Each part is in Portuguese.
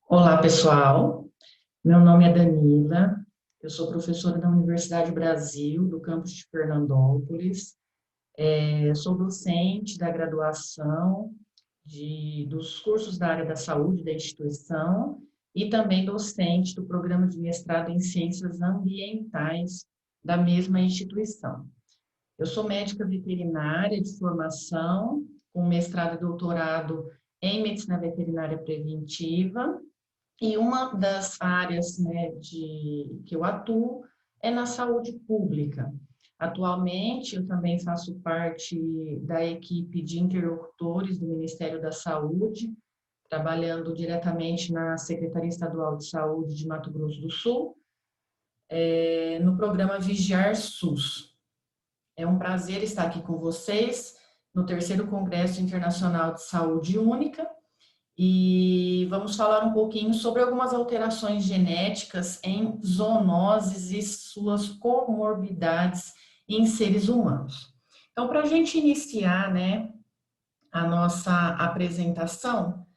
Olá, pessoal. Meu nome é Danila. Eu sou professora da Universidade Brasil, do campus de Fernandópolis. Sou docente da graduação dos cursos da área da saúde da instituição e também docente do programa de mestrado em ciências ambientais da mesma instituição. Eu sou médica veterinária de formação, com mestrado e doutorado em medicina veterinária preventiva. E uma das áreas, né, que eu atuo é na saúde pública. Atualmente, eu também faço parte da equipe de interlocutores do Ministério da Saúde, trabalhando diretamente na Secretaria Estadual de Saúde de Mato Grosso do Sul, no programa Vigiar SUS. É um prazer estar aqui com vocês no terceiro Congresso Internacional de Saúde Única, e vamos falar um pouquinho sobre algumas alterações genéticas em zoonoses e suas comorbidades em seres humanos. Então, para a gente iniciar, né, a nossa apresentação,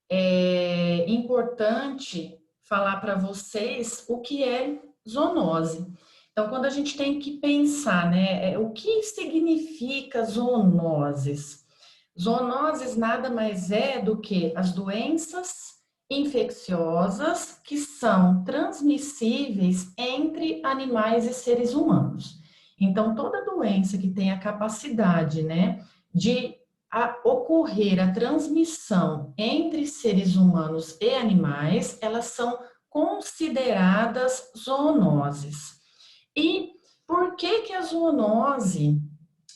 é importante falar para vocês o que é zoonose. Então, quando a gente tem que pensar, né, o que significa zoonoses? Zoonoses nada mais é do que as doenças infecciosas que são transmissíveis entre animais e seres humanos. Então, toda doença que tem a capacidade, né, de ocorrer a transmissão entre seres humanos e animais, elas são consideradas zoonoses. E por que a zoonose,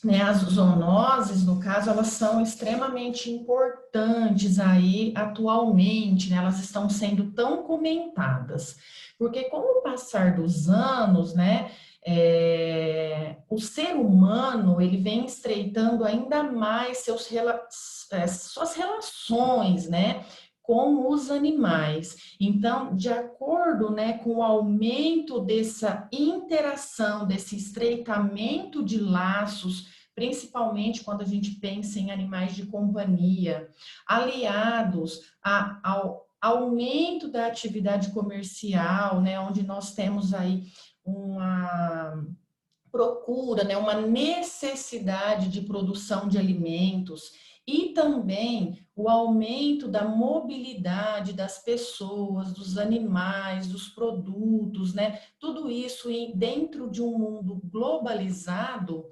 né, as zoonoses, no caso, elas são extremamente importantes aí atualmente, né, elas estão sendo tão comentadas, porque com o passar dos anos, né, o ser humano, ele vem estreitando ainda mais suas relações, né, com os animais. Então, de acordo, né, com o aumento dessa interação, desse estreitamento de laços, principalmente quando a gente pensa em animais de companhia, aliados ao aumento da atividade comercial, né, onde nós temos aí uma procura, né, uma necessidade de produção de alimentos e também o aumento da mobilidade das pessoas, dos animais, dos produtos, né? Tudo isso dentro de um mundo globalizado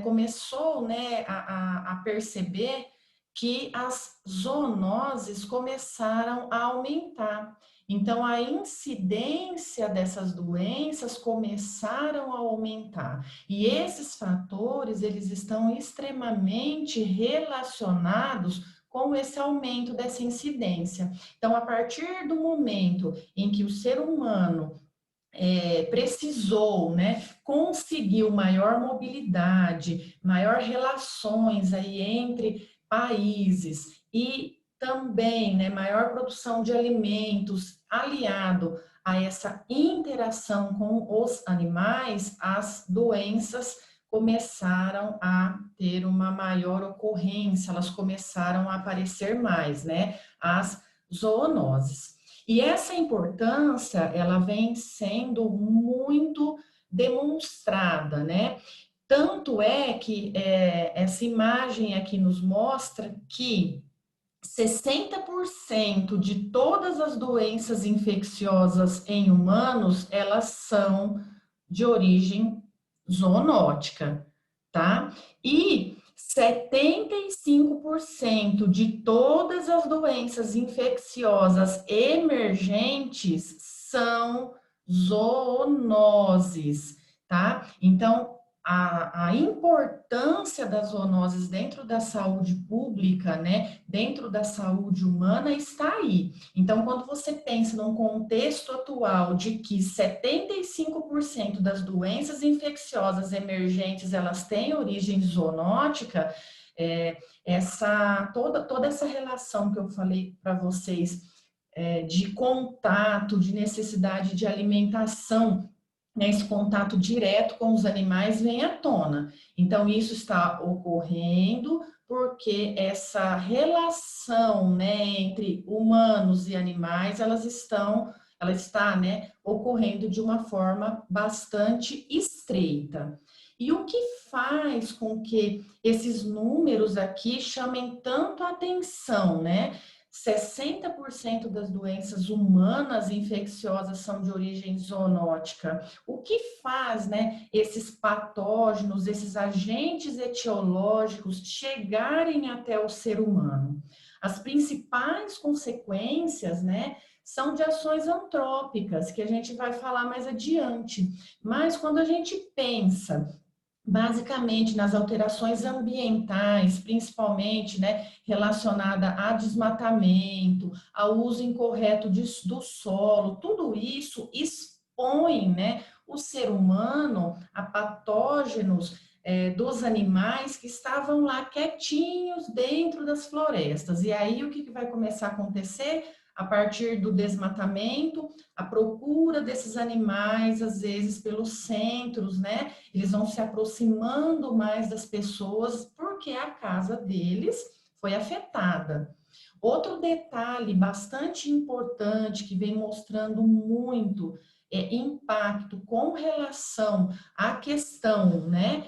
começou, né, a perceber que as zoonoses começaram a aumentar. Então, a incidência dessas doenças começaram a aumentar. E esses fatores, eles estão extremamente relacionados com esse aumento dessa incidência. Então, a partir do momento em que o ser humano precisou, né, conseguiu maior mobilidade, maior relações aí entre países e também, né, maior produção de alimentos aliado a essa interação com os animais, as doenças começaram a ter uma maior ocorrência, elas começaram a aparecer mais, né, as zoonoses. E essa importância, ela vem sendo muito demonstrada, né? Tanto é que essa imagem aqui nos mostra que 60% de todas as doenças infecciosas em humanos, elas são de origem zoonótica, tá? E 75% de todas as doenças infecciosas emergentes são zoonoses, tá? Então, a importância das zoonoses dentro da saúde pública, né, dentro da saúde humana está aí. Então, quando você pensa num contexto atual de que 75% das doenças infecciosas emergentes, elas têm origem zoonótica, toda essa relação que eu falei para vocês, de contato, de necessidade de alimentação, né, esse contato direto com os animais vem à tona. Então, isso está ocorrendo porque essa relação, né, entre humanos e animais, ela está, né, ocorrendo de uma forma bastante estreita. E o que faz com que esses números aqui chamem tanto a atenção, né? 60% das doenças humanas infecciosas são de origem zoonótica. O que faz, né, esses patógenos, esses agentes etiológicos chegarem até o ser humano? As principais consequências, né, são de ações antrópicas, que a gente vai falar mais adiante. Mas quando a gente pensa basicamente nas alterações ambientais, principalmente, né, relacionada a desmatamento, ao uso incorreto do solo, tudo isso expõe, né, o ser humano a patógenos dos animais que estavam lá quietinhos dentro das florestas. E aí o que vai começar a acontecer? A partir do desmatamento, a procura desses animais, às vezes pelos centros, né? Eles vão se aproximando mais das pessoas porque a casa deles foi afetada. Outro detalhe bastante importante que vem mostrando muito impacto com relação à questão, né,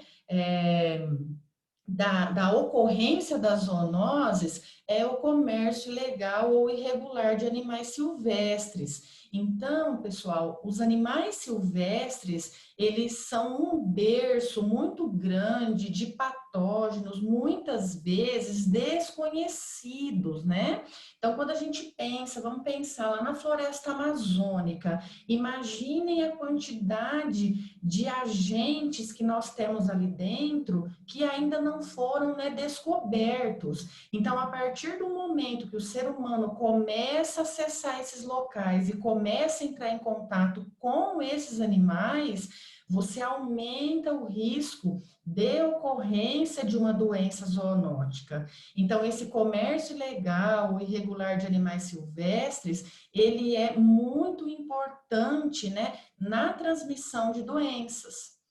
da ocorrência das zoonoses é o comércio ilegal ou irregular de animais silvestres. Então, pessoal, os animais silvestres, eles são um berço muito grande de patógenos, muitas vezes desconhecidos, né? Então, quando a gente pensa, vamos pensar lá na floresta amazônica, imaginem a quantidade de agentes que nós temos ali dentro que ainda não foram, né, descobertos. Então, a partir do momento que o ser humano começa a acessar esses locais e começa a entrar em contato com esses animais, você aumenta o risco de ocorrência de uma doença zoonótica. Então, esse comércio ilegal ou irregular de animais silvestres, ele é muito importante, né, na transmissão de doenças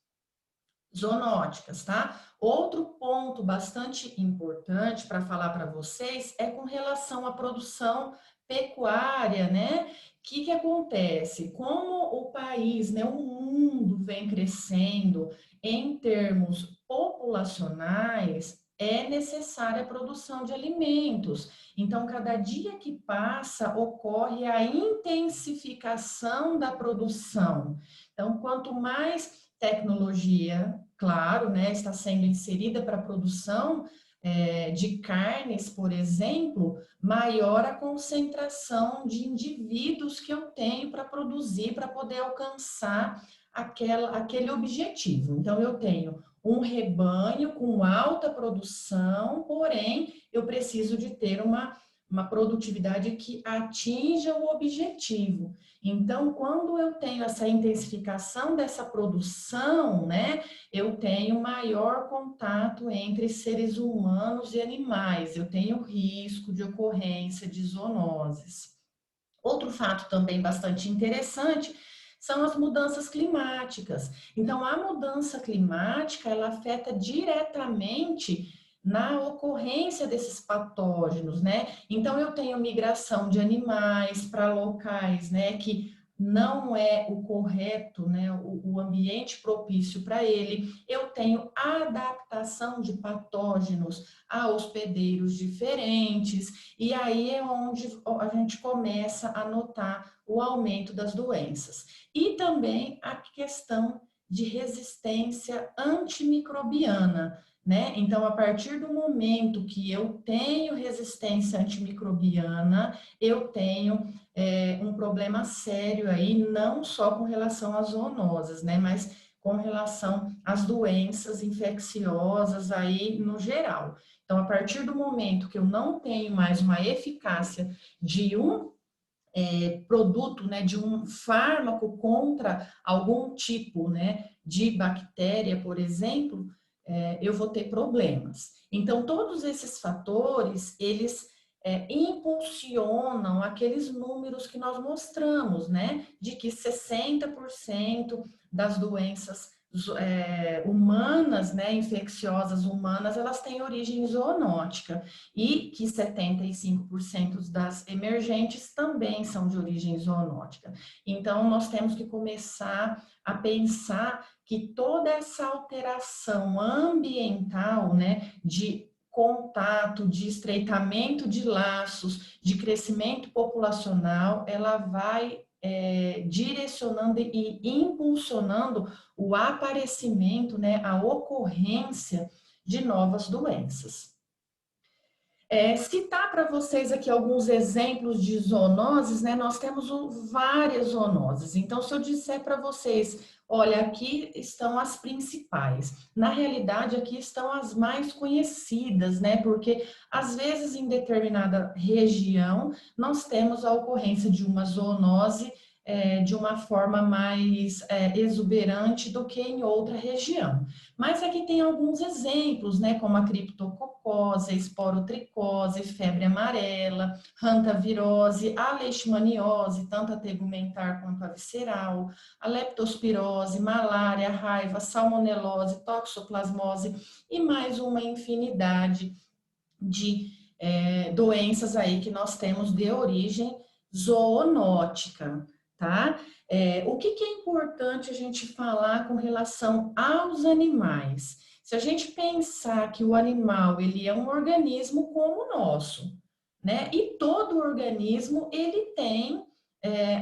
zoonóticas, tá? Outro ponto bastante importante para falar para vocês é com relação à produção pecuária, né? O que acontece? Como o país, né, o mundo vem crescendo em termos populacionais, é necessária a produção de alimentos. Então, cada dia que passa, ocorre a intensificação da produção. Então, quanto mais tecnologia, claro, né, está sendo inserida para a produção de carnes, por exemplo, maior a concentração de indivíduos que eu tenho para produzir, para poder alcançar aquele objetivo. Então, eu tenho um rebanho com alta produção, porém, eu preciso de ter uma produtividade que atinja o objetivo. Então, quando eu tenho essa intensificação dessa produção, né, eu tenho maior contato entre seres humanos e animais, eu tenho risco de ocorrência de zoonoses. Outro fato também bastante interessante são as mudanças climáticas. Então, a mudança climática, ela afeta diretamente na ocorrência desses patógenos, né? Então, eu tenho migração de animais para locais, né, que não é o correto, né, o ambiente propício para ele. Eu tenho adaptação de patógenos a hospedeiros diferentes, e aí é onde a gente começa a notar o aumento das doenças. E também a questão de resistência antimicrobiana, né? Então, a partir do momento que eu tenho resistência antimicrobiana, eu tenho um problema sério aí, não só com relação às zoonoses, né? Mas com relação às doenças infecciosas aí no geral. Então, a partir do momento que eu não tenho mais uma eficácia de um produto, né, de um fármaco contra algum tipo, né, de bactéria, por exemplo, eu vou ter problemas. Então, todos esses fatores, eles impulsionam aqueles números que nós mostramos, né, de que 60% das doenças humanas, né, infecciosas humanas, elas têm origem zoonótica e que 75% das emergentes também são de origem zoonótica. Então, nós temos que começar a pensar que toda essa alteração ambiental, né, de contato, de estreitamento de laços, de crescimento populacional, ela vai direcionando e impulsionando o aparecimento, né, a ocorrência de novas doenças. Citar para vocês aqui alguns exemplos de zoonoses, né? Nós temos várias zoonoses. Então, se eu disser para vocês, olha, aqui estão as principais. Na realidade, aqui estão as mais conhecidas, né? Porque às vezes em determinada região nós temos a ocorrência de uma zoonose de uma forma mais exuberante do que em outra região. Mas aqui tem alguns exemplos, né, como a criptococose, a esporotricose, febre amarela, hantavirose, a leishmaniose, tanto a tegumentar quanto a visceral, a leptospirose, malária, raiva, salmonelose, toxoplasmose e mais uma infinidade de doenças aí que nós temos de origem zoonótica, tá? O que é importante a gente falar com relação aos animais? Se a gente pensar que o animal, ele é um organismo como o nosso, né? E todo organismo, ele tem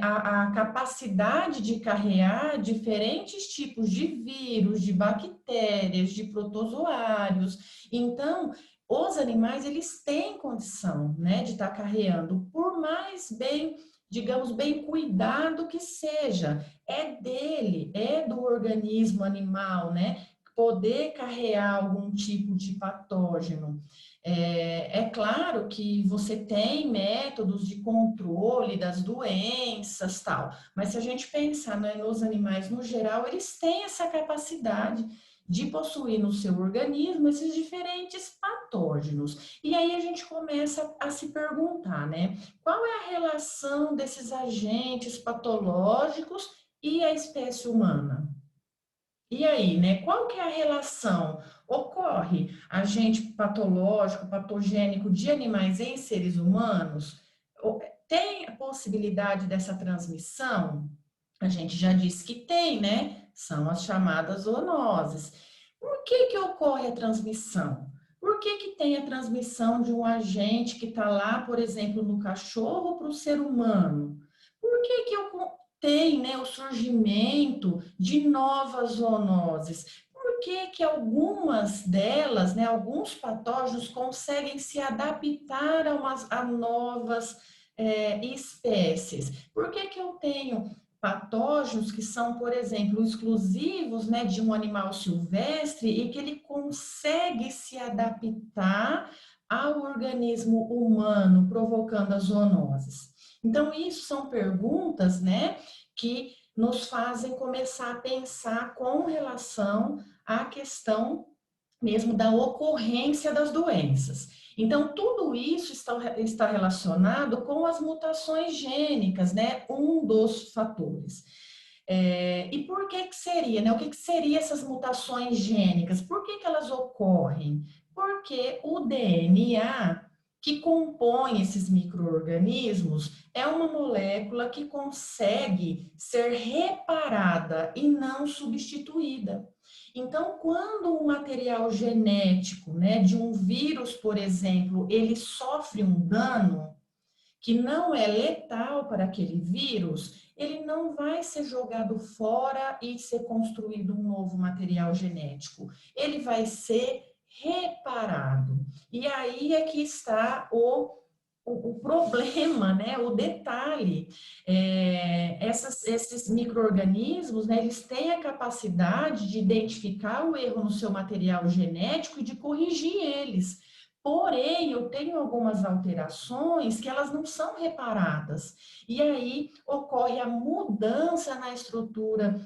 a capacidade de carregar diferentes tipos de vírus, de bactérias, de protozoários. Então, os animais, eles têm condição, né, de estar carreando, por mais bem, digamos, bem cuidado que seja, é dele, é do organismo animal, né, poder carregar algum tipo de patógeno. É claro que você tem métodos de controle das doenças, tal, mas se a gente pensar, né, nos animais no geral, eles têm essa capacidade de possuir no seu organismo esses diferentes patógenos. E aí a gente começa a se perguntar, né? Qual é a relação desses agentes patológicos e a espécie humana? E aí, né? Qual que é a relação? Ocorre agente patológico, patogênico de animais em seres humanos? Tem a possibilidade dessa transmissão? A gente já disse que tem, né? São as chamadas zoonoses. Por que ocorre a transmissão? Por que tem a transmissão de um agente que está lá, por exemplo, no cachorro para o ser humano? Por que tem, né, o surgimento de novas zoonoses? Por que algumas delas, né, alguns patógenos conseguem se adaptar a novas espécies? Por que eu tenho patógenos que são, por exemplo, exclusivos, né, de um animal silvestre e que ele consegue se adaptar ao organismo humano, provocando as zoonoses? Então, isso são perguntas, né, que nos fazem começar a pensar com relação à questão mesmo da ocorrência das doenças. Então, tudo isso está relacionado com as mutações gênicas, né? Um dos fatores. E por que seria, né? O que seria essas mutações gênicas? Por que elas ocorrem? Porque o DNA que compõe esses micro-organismos é uma molécula que consegue ser reparada e não substituída. Então, quando um material genético, né, de um vírus, por exemplo, ele sofre um dano que não é letal para aquele vírus, ele não vai ser jogado fora e ser construído um novo material genético. Ele vai ser reparado. E aí é que está o problema, né, o detalhe. Esses micro-organismos, né, eles têm a capacidade de identificar o erro no seu material genético e de corrigir eles. Porém, eu tenho algumas alterações que elas não são reparadas. E aí ocorre a mudança na estrutura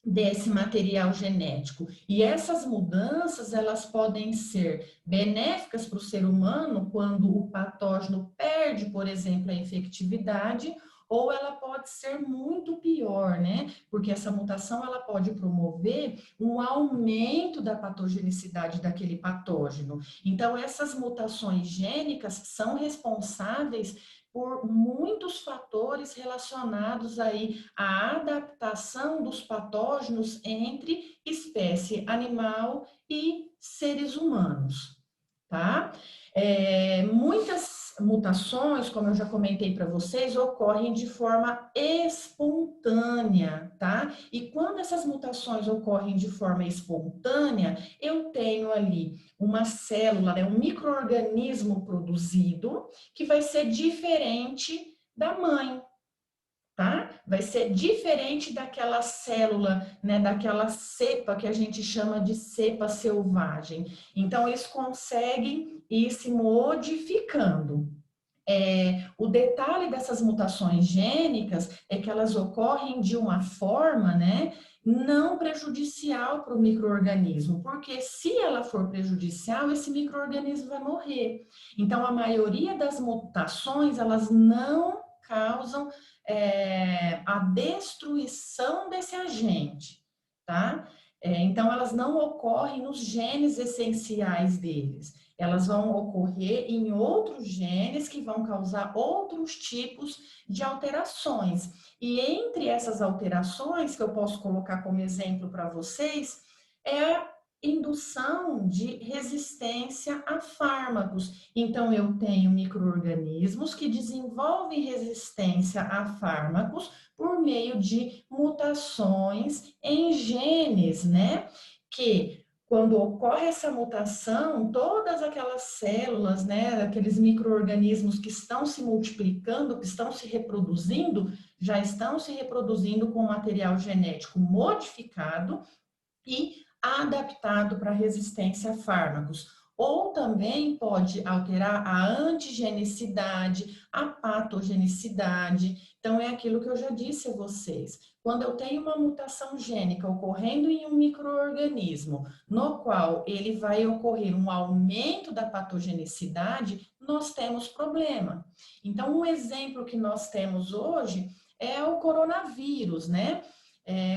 desse material genético. E essas mudanças, elas podem ser benéficas para o ser humano quando o patógeno perde, por exemplo, a infectividade, ou ela pode ser muito pior, né? Porque essa mutação ela pode promover um aumento da patogenicidade daquele patógeno. Então, essas mutações gênicas são responsáveis por muitos fatores relacionados aí à adaptação dos patógenos entre espécie animal e seres humanos, tá? Muitas mutações, como eu já comentei para vocês, ocorrem de forma espontânea, tá? E quando essas mutações ocorrem de forma espontânea, eu tenho ali uma célula, né, um micro-organismo produzido que vai ser diferente da mãe, tá? Vai ser diferente daquela célula, né, daquela cepa que a gente chama de cepa selvagem. Então, eles conseguem ir se modificando. O detalhe dessas mutações gênicas é que elas ocorrem de uma forma, né, não prejudicial para o micro-organismo, porque se ela for prejudicial, esse micro-organismo vai morrer. Então, a maioria das mutações, elas não causam a destruição desse agente, tá? Então, elas não ocorrem nos genes essenciais deles. Elas vão ocorrer em outros genes que vão causar outros tipos de alterações. E entre essas alterações, que eu posso colocar como exemplo para vocês, é a indução de resistência a fármacos. Então, eu tenho micro-organismos que desenvolvem resistência a fármacos por meio de mutações em genes, né? Que quando ocorre essa mutação, todas aquelas células, né, aqueles micro-organismos que estão se multiplicando, que estão se reproduzindo, já estão se reproduzindo com material genético modificado e adaptado para resistência a fármacos. Ou também pode alterar a antigenicidade, a patogenicidade. Então, é aquilo que eu já disse a vocês. Quando eu tenho uma mutação gênica ocorrendo em um micro-organismo, no qual ele vai ocorrer um aumento da patogenicidade, nós temos problema. Então, um exemplo que nós temos hoje é o coronavírus, né?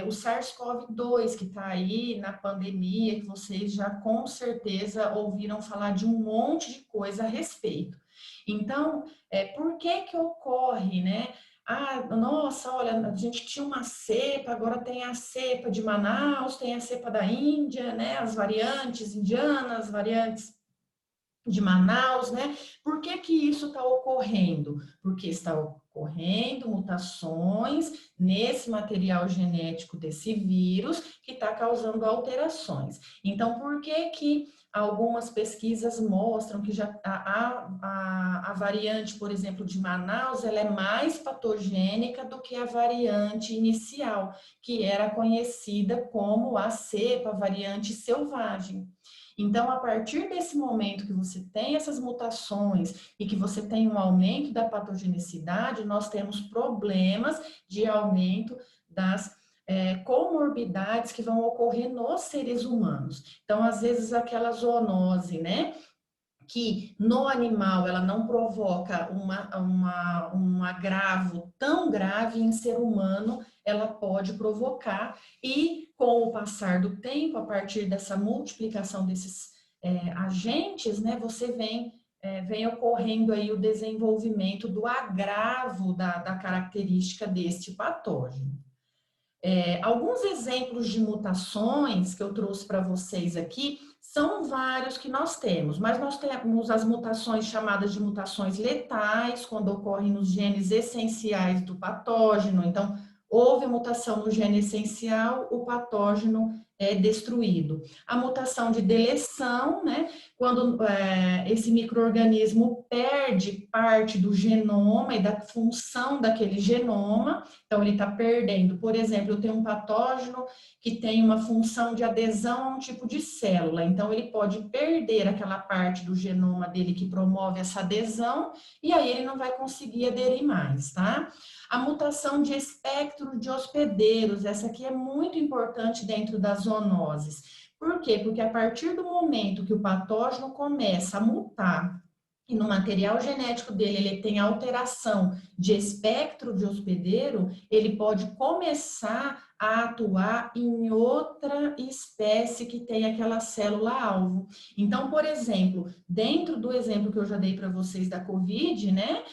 O SARS-CoV-2, que está aí na pandemia, que vocês já com certeza ouviram falar de um monte de coisa a respeito. Então, por que que ocorre, né? Ah, nossa, olha, a gente tinha uma cepa, agora tem a cepa de Manaus, tem a cepa da Índia, né? As variantes indianas, variantes de Manaus, né? Por que que isso está ocorrendo? Porque está ocorrendo mutações nesse material genético desse vírus que está causando alterações. Então, por que que algumas pesquisas mostram que já a variante, por exemplo, de Manaus, ela é mais patogênica do que a variante inicial, que era conhecida como a cepa, a variante selvagem. Então, a partir desse momento que você tem essas mutações e que você tem um aumento da patogenicidade, nós temos problemas de aumento das comorbidades que vão ocorrer nos seres humanos. Então, às vezes, aquela zoonose, né? Que no animal ela não provoca um agravo tão grave, em ser humano ela pode provocar, e com o passar do tempo, a partir dessa multiplicação desses agentes, né, você vem ocorrendo aí o desenvolvimento do agravo da característica deste patógeno. Alguns exemplos de mutações que eu trouxe para vocês aqui são vários que nós temos, mas nós temos as mutações chamadas de mutações letais, quando ocorrem nos genes essenciais do patógeno. Então, houve mutação no gene essencial, o patógeno é destruído. A mutação de deleção, né? Quando esse micro-organismo perde parte do genoma e da função daquele genoma, então ele está perdendo. Por exemplo, eu tenho um patógeno que tem uma função de adesão a um tipo de célula, então ele pode perder aquela parte do genoma dele que promove essa adesão, e aí ele não vai conseguir aderir mais, tá? A mutação de espectro de hospedeiros, essa aqui é muito importante dentro das zoonoses. Por quê? Porque a partir do momento que o patógeno começa a mutar e no material genético dele ele tem alteração de espectro de hospedeiro, ele pode começar a atuar em outra espécie que tem aquela célula-alvo. Então, por exemplo, dentro do exemplo que eu já dei para vocês da COVID, né,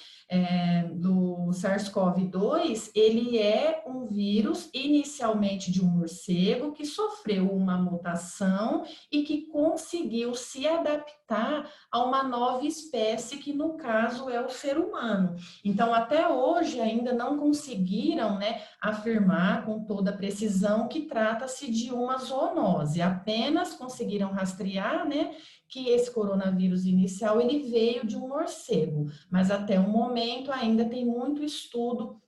do SARS-CoV-2, ele é um vírus inicialmente de um morcego que sofreu uma mutação e que conseguiu se adaptar a uma nova espécie, que no caso é o ser humano. Então, até hoje ainda não conseguiram, né, afirmar com toda precisão que trata-se de uma zoonose, apenas conseguiram rastrear, né, que esse coronavírus inicial ele veio de um morcego, mas até o momento ainda tem muito estudo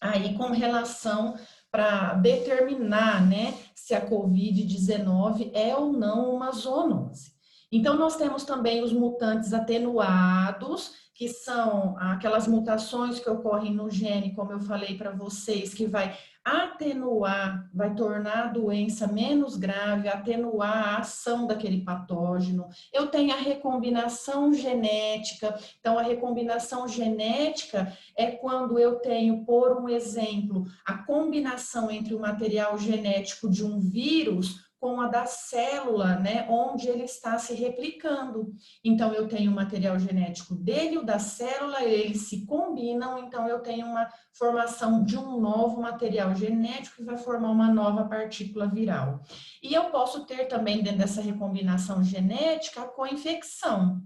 aí com relação para determinar, né, se a Covid-19 é ou não uma zoonose. Então, nós temos também os mutantes atenuados, que são aquelas mutações que ocorrem no gene, como eu falei para vocês, que vai atenuar, vai tornar a doença menos grave, atenuar a ação daquele patógeno. Eu tenho a recombinação genética. Então, a recombinação genética é quando eu tenho, por um exemplo, a combinação entre o material genético de um vírus com a da célula, né, onde ele está se replicando. Então, eu tenho o material genético dele e o da célula, eles se combinam, então eu tenho uma formação de um novo material genético que vai formar uma nova partícula viral. E eu posso ter também, dentro dessa recombinação genética, a co-infecção.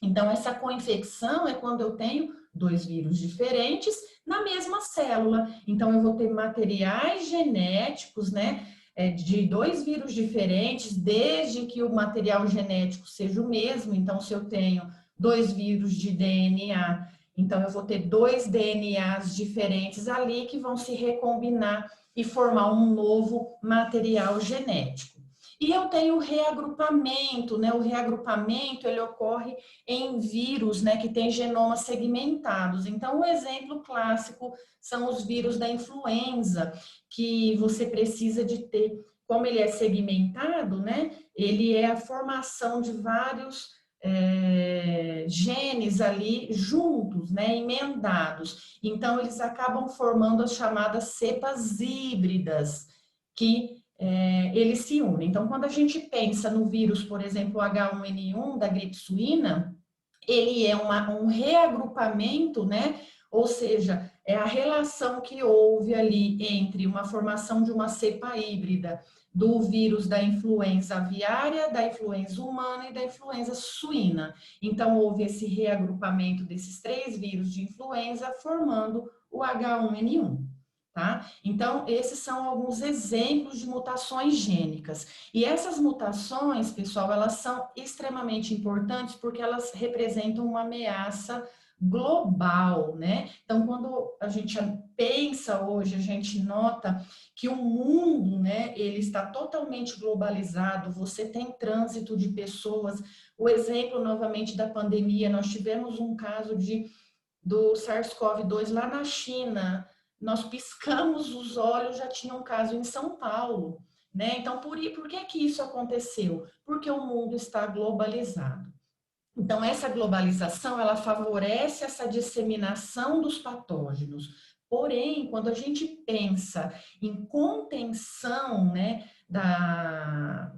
Então, essa co-infecção é quando eu tenho dois vírus diferentes na mesma célula. Então, eu vou ter materiais genéticos, né, de dois vírus diferentes, desde que o material genético seja o mesmo. Então, se eu tenho dois vírus de DNA, então eu vou ter dois DNAs diferentes ali que vão se recombinar e formar um novo material genético. E eu tenho o reagrupamento, né? O reagrupamento ele ocorre em vírus, né, que tem genomas segmentados. Então, o exemplo clássico são os vírus da influenza, que você precisa de ter, como ele é segmentado, né? Ele é a formação de vários genes ali juntos, né, emendados. Então, eles acabam formando as chamadas cepas híbridas, que eles se unem. Então, quando a gente pensa no vírus, por exemplo, H1N1 da gripe suína, ele é um reagrupamento, né? Ou seja, é a relação que houve ali entre uma formação de uma cepa híbrida do vírus da influenza aviária, da influenza humana e da influenza suína. Então, houve esse reagrupamento desses três vírus de influenza formando o H1N1. Tá? Então, esses são alguns exemplos de mutações gênicas. E essas mutações, pessoal, elas são extremamente importantes porque elas representam uma ameaça global, né? Então, quando a gente pensa hoje, a gente nota que o mundo, né, ele está totalmente globalizado, você tem trânsito de pessoas. O exemplo, novamente, da pandemia, nós tivemos um caso do SARS-CoV-2 lá na China. Nós piscamos os olhos, já tinha um caso em São Paulo, né? Então, por que isso aconteceu? Porque o mundo está globalizado. Então, essa globalização, ela favorece essa disseminação dos patógenos. Porém, quando a gente pensa em contenção, né, da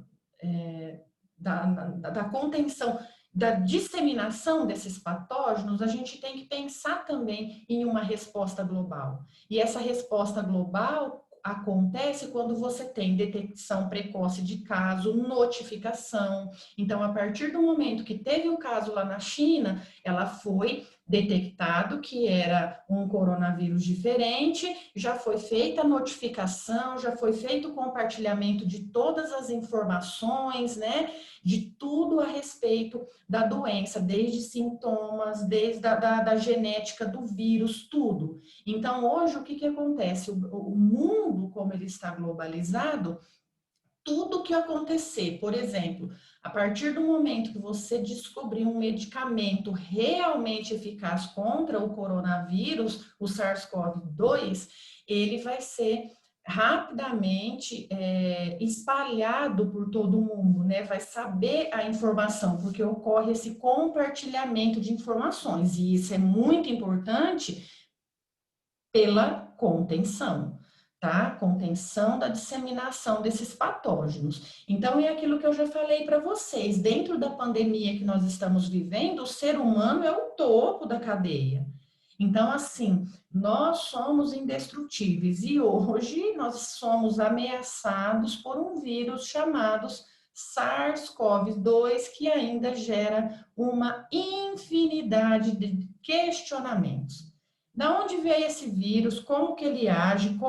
contenção da disseminação desses patógenos, a gente tem que pensar também em uma resposta global. E essa resposta global acontece quando você tem detecção precoce de caso, notificação. Então, a partir do momento que teve o caso lá na China, ela foi detectado que era um coronavírus diferente, já foi feita a notificação, já foi feito o compartilhamento de todas as informações, né, de tudo a respeito da doença, desde sintomas, desde da genética do vírus, tudo. Então, hoje, o que acontece? O mundo, como ele está globalizado, tudo que acontecer, por exemplo, a partir do momento que você descobrir um medicamento realmente eficaz contra o coronavírus, o SARS-CoV-2, ele vai ser rapidamente espalhado por todo mundo, né? Vai saber a informação, porque ocorre esse compartilhamento de informações, e isso é muito importante pela contenção, tá? Contenção da disseminação desses patógenos. Então, é aquilo que eu já falei para vocês, dentro da pandemia que nós estamos vivendo, o ser humano é o topo da cadeia. Então, assim, nós somos indestrutíveis e hoje nós somos ameaçados por um vírus chamado SARS-CoV-2, que ainda gera uma infinidade de questionamentos. Da onde veio esse vírus? Como que ele age?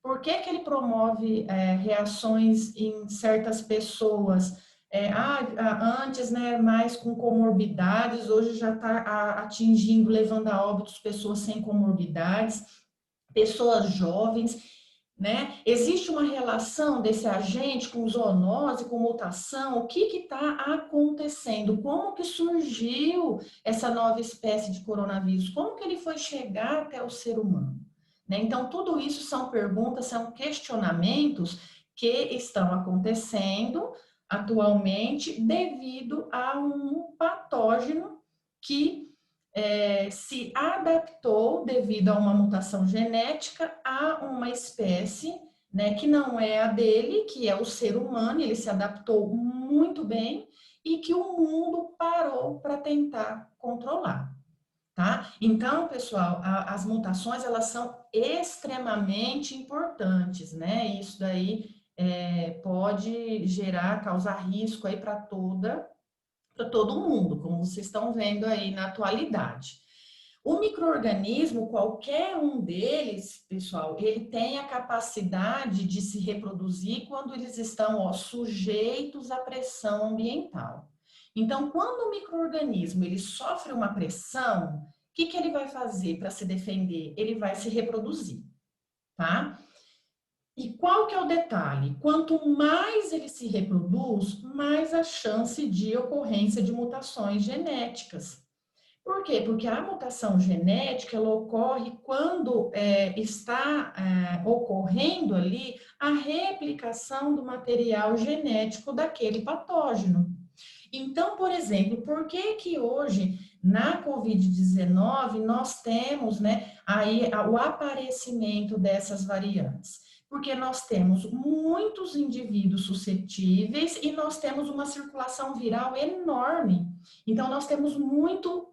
Por que que ele promove reações em certas pessoas? Antes, né, mais com comorbidades, hoje já está atingindo, levando a óbitos pessoas sem comorbidades, pessoas jovens, né? Existe uma relação desse agente com zoonose, com mutação? O que está acontecendo? Como que surgiu essa nova espécie de coronavírus? Como que ele foi chegar até o ser humano? Né? Então, tudo isso são perguntas, são questionamentos que estão acontecendo atualmente devido a um patógeno que se adaptou devido a uma mutação genética a uma espécie, né, que não é a dele, que é o ser humano, ele se adaptou muito bem e que o mundo parou para tentar controlar, tá? Então, pessoal, as mutações, elas são extremamente importantes, né? Isso daí pode causar risco aí para todo mundo, como vocês estão vendo aí na atualidade. O micro-organismo, qualquer um deles, pessoal, ele tem a capacidade de se reproduzir quando eles estão sujeitos à pressão ambiental. Então, quando o micro-organismo ele sofre uma pressão, o que ele vai fazer para se defender? Ele vai se reproduzir, tá? E qual que é o detalhe? Quanto mais ele se reproduz, mais a chance de ocorrência de mutações genéticas. Por quê? Porque a mutação genética ela ocorre quando está ocorrendo ali a replicação do material genético daquele patógeno. Então, por exemplo, por que que hoje na Covid-19 nós temos, né, aí o aparecimento dessas variantes? Porque nós temos muitos indivíduos suscetíveis e nós temos uma circulação viral enorme. Então, nós temos muito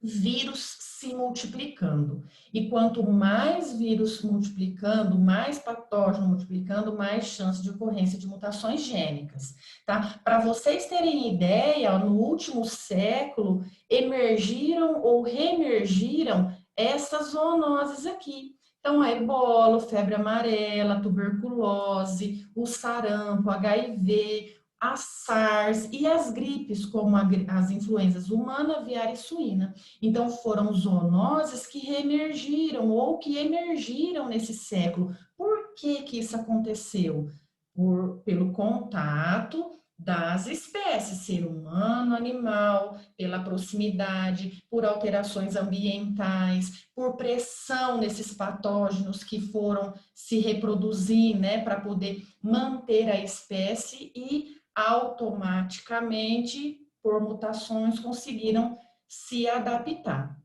vírus se multiplicando. E quanto mais vírus multiplicando, mais patógeno multiplicando, mais chance de ocorrência de mutações gênicas, tá? Para vocês terem ideia, no último século emergiram ou reemergiram essas zoonoses aqui. Então, a ebola, febre amarela, tuberculose, o sarampo, HIV, a SARS e as gripes, como as influenzas humana, aviária e suína. Então, foram zoonoses que reemergiram ou que emergiram nesse século. Por que que isso aconteceu? Pelo contato das espécies, ser humano, animal, pela proximidade, por alterações ambientais, por pressão nesses patógenos que foram se reproduzir, né, para poder manter a espécie e automaticamente, por mutações, conseguiram se adaptar,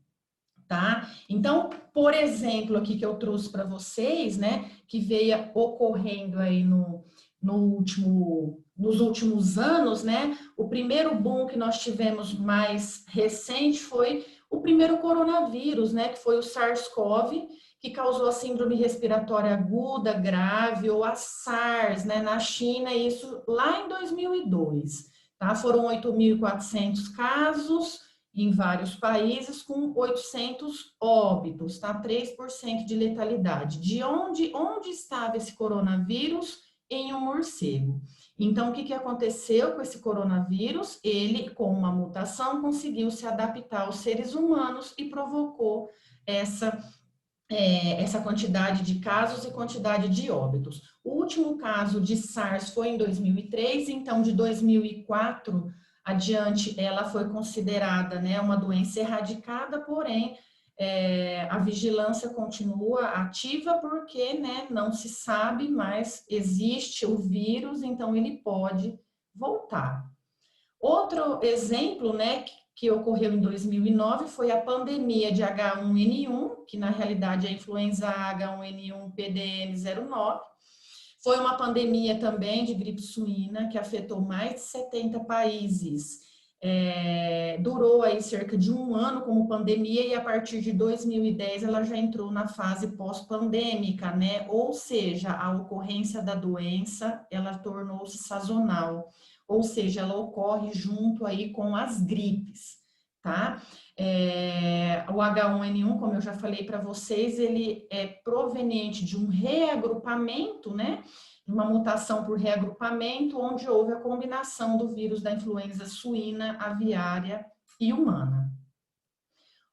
tá? Então, por exemplo, aqui que eu trouxe para vocês, né, que veio ocorrendo aí nos últimos anos, né, o primeiro boom que nós tivemos mais recente foi o primeiro coronavírus, né, que foi o SARS-CoV, que causou a síndrome respiratória aguda, grave, ou a SARS, né, na China, isso lá em 2002, tá? Foram 8.400 casos em vários países, com 800 óbitos, tá? 3% de letalidade. De onde estava esse coronavírus? Em um morcego. Então, o que aconteceu com esse coronavírus? Ele, com uma mutação, conseguiu se adaptar aos seres humanos e provocou essa quantidade de casos e quantidade de óbitos. O último caso de SARS foi em 2003, então de 2004 adiante ela foi considerada, né, uma doença erradicada, porém a vigilância continua ativa porque, né, não se sabe, mas existe o vírus, então ele pode voltar. Outro exemplo, né, que ocorreu em 2009 foi a pandemia de H1N1, que na realidade é a influenza H1N1 PDN09. Foi uma pandemia também de gripe suína que afetou mais de 70 países. Durou aí cerca de um ano como pandemia e a partir de 2010 ela já entrou na fase pós-pandêmica, né? Ou seja, a ocorrência da doença ela tornou-se sazonal, ou seja, ela ocorre junto aí com as gripes, tá? O H1N1, como eu já falei para vocês, ele é proveniente de um reagrupamento, né? Uma mutação por reagrupamento, onde houve a combinação do vírus da influenza suína, aviária e humana.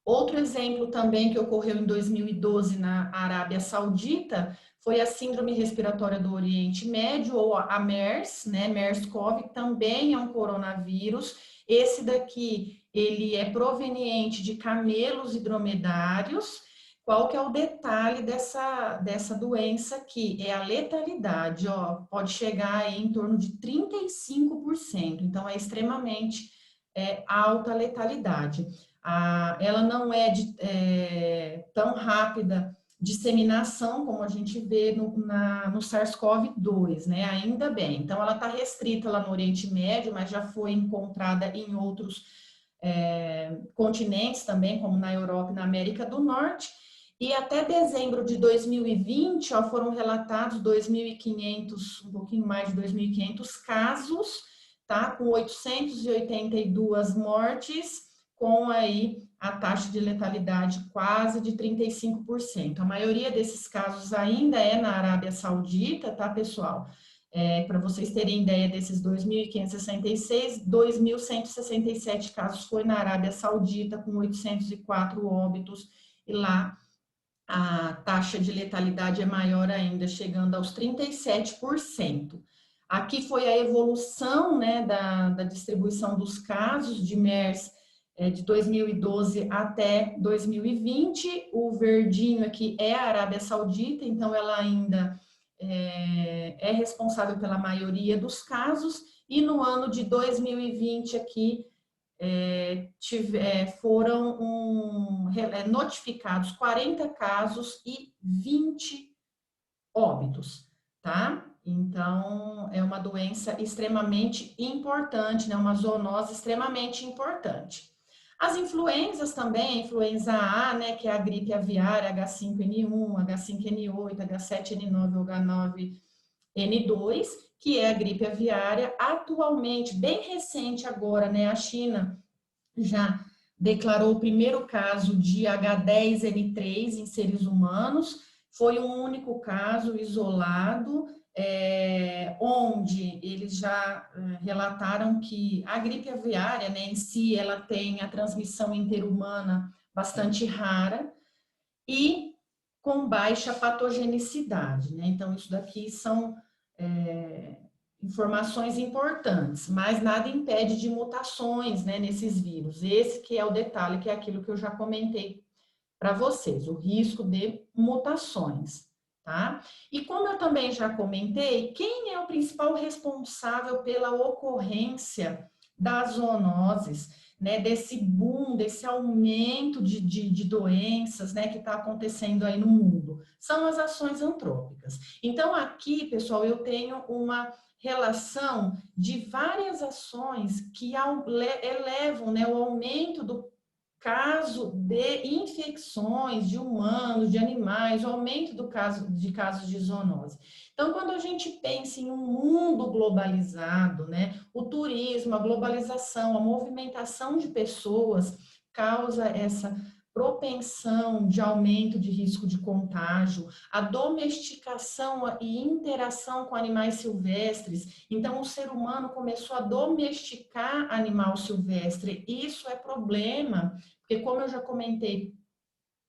Outro exemplo também que ocorreu em 2012 na Arábia Saudita foi a Síndrome Respiratória do Oriente Médio, ou a MERS, né? MERS-CoV, também é um coronavírus. Esse daqui, ele é proveniente de camelos e dromedários. Qual que é o detalhe dessa doença aqui? É a letalidade, ó, pode chegar aí em torno de 35%, então é extremamente alta a letalidade. Ela não é tão rápida disseminação como a gente vê no SARS-CoV-2, né? Ainda bem. Então, ela está restrita lá no Oriente Médio, mas já foi encontrada em outros continentes também, como na Europa e na América do Norte. E até dezembro de 2020, ó, foram relatados 2.500, um pouquinho mais de 2.500 casos, tá? Com 882 mortes, com aí a taxa de letalidade quase de 35%. A maioria desses casos ainda é na Arábia Saudita, tá, pessoal? Para vocês terem ideia desses 2.566, 2.167 casos foi na Arábia Saudita, com 804 óbitos, e lá a taxa de letalidade é maior ainda, chegando aos 37%. Aqui foi a evolução, né, da distribuição dos casos de MERS de 2012 até 2020. O verdinho aqui é a Arábia Saudita, então ela ainda é responsável pela maioria dos casos, e no ano de 2020 aqui foram notificados 40 casos e 20 óbitos, tá? Então, é uma doença extremamente importante, né? Uma zoonose extremamente importante. As influenzas também, a influenza A, né, que é a gripe aviária, H5N1, H5N8, H7N9, H9N2, que é a gripe aviária. Atualmente, bem recente agora, né, a China já declarou o primeiro caso de H10N3 em seres humanos. Foi um único caso isolado, onde eles já relataram que a gripe aviária, né, em si, ela tem a transmissão interhumana bastante rara e com baixa patogenicidade, né? Então, isso daqui são informações importantes, mas nada impede de mutações, né, nesses vírus. Esse que é o detalhe, que é aquilo que eu já comentei para vocês, o risco de mutações, tá? E como eu também já comentei, quem é o principal responsável pela ocorrência das zoonoses, né, desse boom, desse aumento de doenças, né, que está acontecendo aí no mundo? São as ações antrópicas. Então, aqui, pessoal, eu tenho uma relação de várias ações que elevam, né, o aumento do caso de infecções de humanos, de animais, o aumento do de casos de zoonose. Então, quando a gente pensa em um mundo globalizado, né, o turismo, a globalização, a movimentação de pessoas causa essa propensão de aumento de risco de contágio, a domesticação e interação com animais silvestres. Então, o ser humano começou a domesticar animal silvestre. Isso é problema, porque como eu já comentei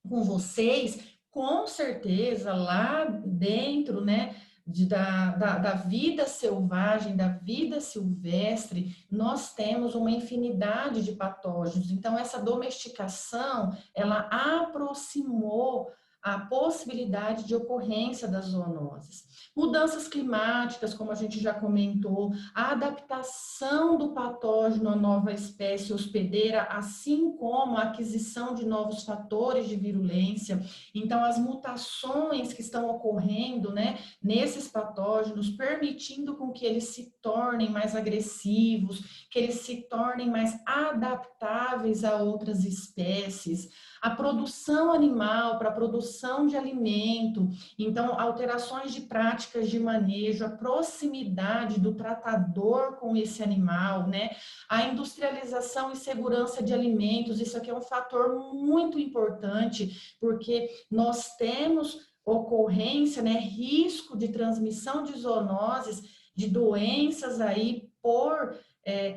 com vocês, com certeza lá dentro, né, da vida selvagem, da vida silvestre, nós temos uma infinidade de patógenos. Então, essa domesticação, ela aproximou a possibilidade de ocorrência das zoonoses. Mudanças climáticas, como a gente já comentou, a adaptação do patógeno à nova espécie hospedeira, assim como a aquisição de novos fatores de virulência. Então, as mutações que estão ocorrendo, né, nesses patógenos, permitindo com que eles se tornem mais agressivos, que eles se tornem mais adaptáveis a outras espécies, a produção animal para a produção de alimento, então alterações de práticas de manejo, a proximidade do tratador com esse animal, né? A industrialização e segurança de alimentos, isso aqui é um fator muito importante, porque nós temos ocorrência, né, risco de transmissão de zoonoses, de doenças aí por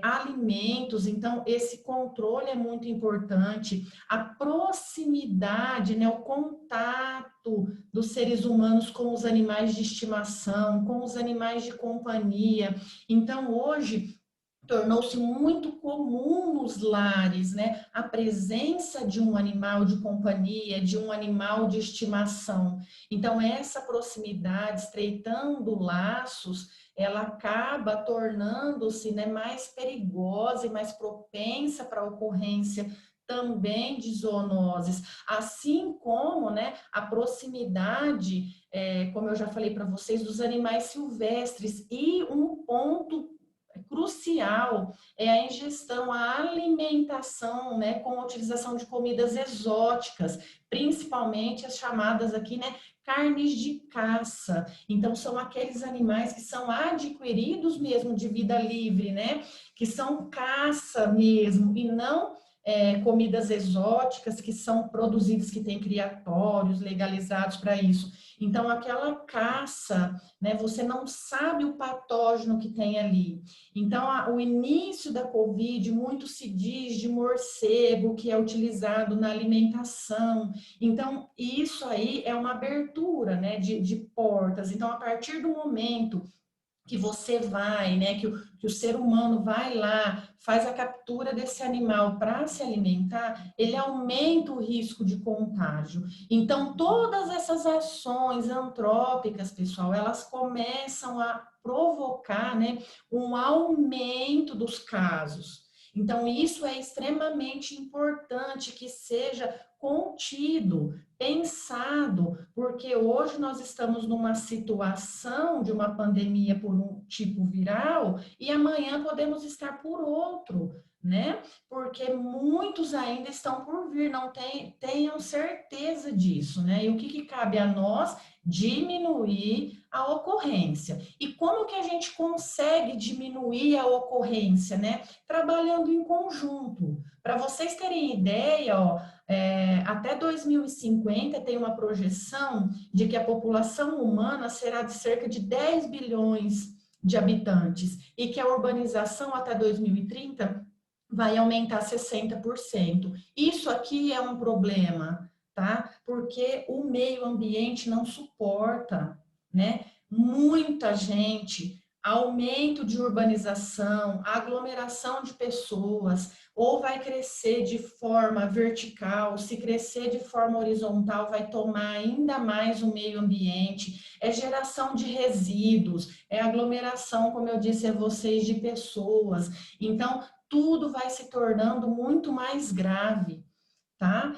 alimentos, então esse controle é muito importante, a proximidade, né, o contato dos seres humanos com os animais de estimação, com os animais de companhia. Então, hoje, tornou-se muito comum nos lares, né, a presença de um animal de companhia, de um animal de estimação. Então, essa proximidade, estreitando laços, ela acaba tornando-se, né, mais perigosa e mais propensa para a ocorrência também de zoonoses, assim como, né, a proximidade, como eu já falei para vocês, dos animais silvestres. E um ponto crucial é a ingestão, a alimentação, né, com a utilização de comidas exóticas, principalmente as chamadas aqui, né, carnes de caça. Então, são aqueles animais que são adquiridos mesmo de vida livre, né, que são caça mesmo, e não comidas exóticas que são produzidas, que têm criatórios legalizados para isso. Então, aquela caça, né, você não sabe o patógeno que tem ali. Então, o início da Covid, muito se diz de morcego, que é utilizado na alimentação. Então, isso aí é uma abertura, né, de portas. Então, a partir do momento que você vai, né, que o ser humano vai lá, faz a captura desse animal para se alimentar, ele aumenta o risco de contágio. Então, todas essas ações antrópicas, pessoal, elas começam a provocar, né, um aumento dos casos. Então, isso é extremamente importante que seja contido, pensado, porque hoje nós estamos numa situação de uma pandemia por um tipo viral e amanhã podemos estar por outro, né? Porque muitos ainda estão por vir, não tenham certeza disso, né? E o que cabe a nós? Diminuir a ocorrência. E como que a gente consegue diminuir a ocorrência, né? Trabalhando em conjunto. Para vocês terem ideia, ó, até 2050 tem uma projeção de que a população humana será de cerca de 10 bilhões de habitantes e que a urbanização até 2030 vai aumentar 60%. Isso aqui é um problema, tá? Porque o meio ambiente não suporta, né? Muita gente, aumento de urbanização, aglomeração de pessoas, ou vai crescer de forma vertical, se crescer de forma horizontal, vai tomar ainda mais o meio ambiente, é geração de resíduos, é aglomeração, como eu disse a vocês, de pessoas. Então, tudo vai se tornando muito mais grave, tá?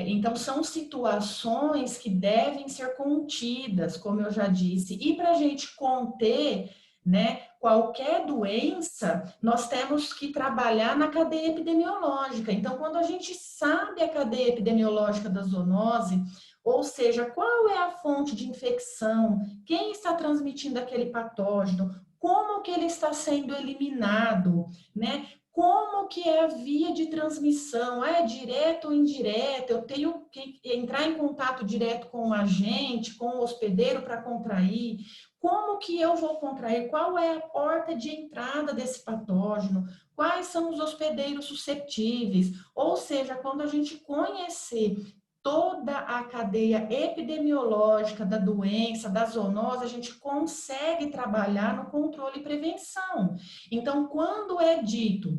Então, são situações que devem ser contidas, como eu já disse, e para a gente conter, né, qualquer doença, nós temos que trabalhar na cadeia epidemiológica. Então, quando a gente sabe a cadeia epidemiológica da zoonose, ou seja, qual é a fonte de infecção, quem está transmitindo aquele patógeno, como que ele está sendo eliminado, né? Como que é a via de transmissão? Ah, é direto ou indireta? Eu tenho que entrar em contato direto com o agente, com o hospedeiro para contrair? Como que eu vou contrair? Qual é a porta de entrada desse patógeno? Quais são os hospedeiros susceptíveis? Ou seja, quando a gente conhecer toda a cadeia epidemiológica da doença, da zoonose, a gente consegue trabalhar no controle e prevenção. Então, quando é dito,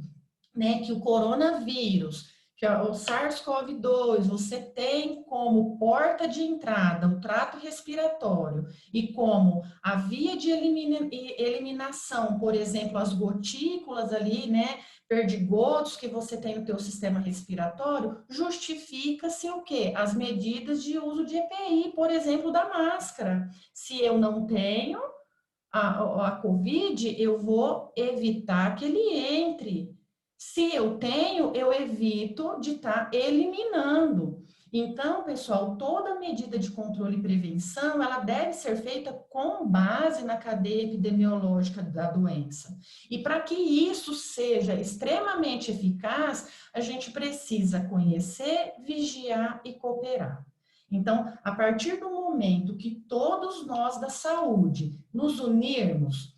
né, que o coronavírus, que o SARS-CoV-2, você tem como porta de entrada o trato respiratório e como a via de eliminação, por exemplo, as gotículas ali, né, perdigotos que você tem no teu sistema respiratório, justifica-se o quê? As medidas de uso de EPI, por exemplo, da máscara. Se eu não tenho a COVID, eu vou evitar que ele entre. Se eu tenho, eu evito de estar eliminando. Então, pessoal, toda medida de controle e prevenção, ela deve ser feita com base na cadeia epidemiológica da doença. E para que isso seja extremamente eficaz, a gente precisa conhecer, vigiar e cooperar. Então, a partir do momento que todos nós da saúde nos unirmos,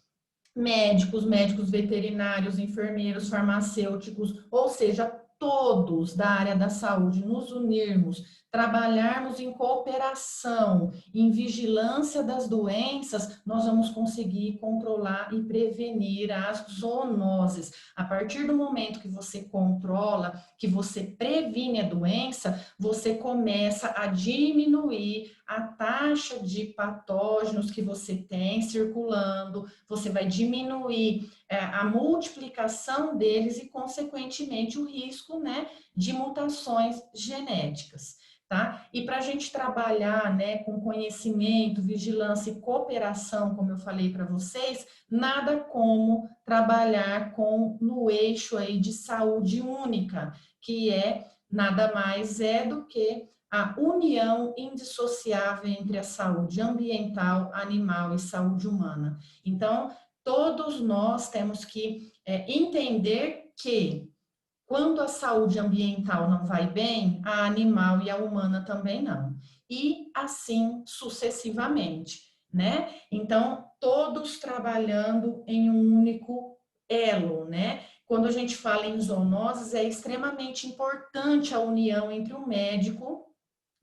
médicos veterinários, enfermeiros, farmacêuticos, ou seja, todos da área da saúde, nos unirmos, trabalharmos em cooperação, em vigilância das doenças, nós vamos conseguir controlar e prevenir as zoonoses. A partir do momento que você controla, que você previne a doença, você começa a diminuir a taxa de patógenos que você tem circulando, você vai diminuir a multiplicação deles e, consequentemente, o risco, né, de mutações genéticas. Tá? E para a gente trabalhar, né, com conhecimento, vigilância e cooperação, como eu falei para vocês, nada como trabalhar no eixo aí de saúde única, que é nada mais do que a união indissociável entre a saúde ambiental, animal e saúde humana. Então, todos nós temos que entender que quando a saúde ambiental não vai bem, a animal e a humana também não. E assim sucessivamente, né? Então, todos trabalhando em um único elo, né? Quando a gente fala em zoonoses, é extremamente importante a união entre o médico,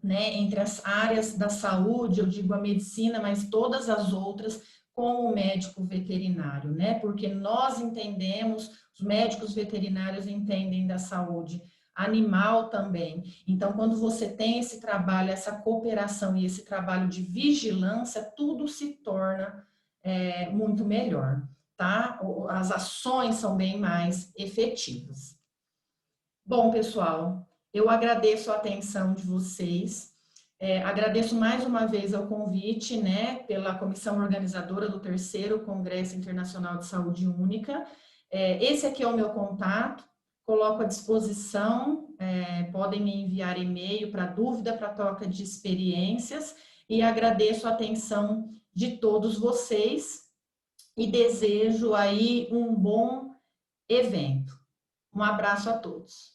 né, entre as áreas da saúde, eu digo a medicina, mas todas as outras, com o médico veterinário, né? Porque nós entendemos, os médicos veterinários entendem da saúde animal também. Então, quando você tem esse trabalho, essa cooperação e esse trabalho de vigilância, tudo se torna muito melhor, tá? As ações são bem mais efetivas. Bom, pessoal, eu agradeço a atenção de vocês. Agradeço mais uma vez ao convite, né, pela comissão organizadora do 3º Congresso Internacional de Saúde Única. Esse aqui é o meu contato, coloco à disposição, podem me enviar e-mail para dúvida, para troca de experiências, e agradeço a atenção de todos vocês e desejo aí um bom evento. Um abraço a todos.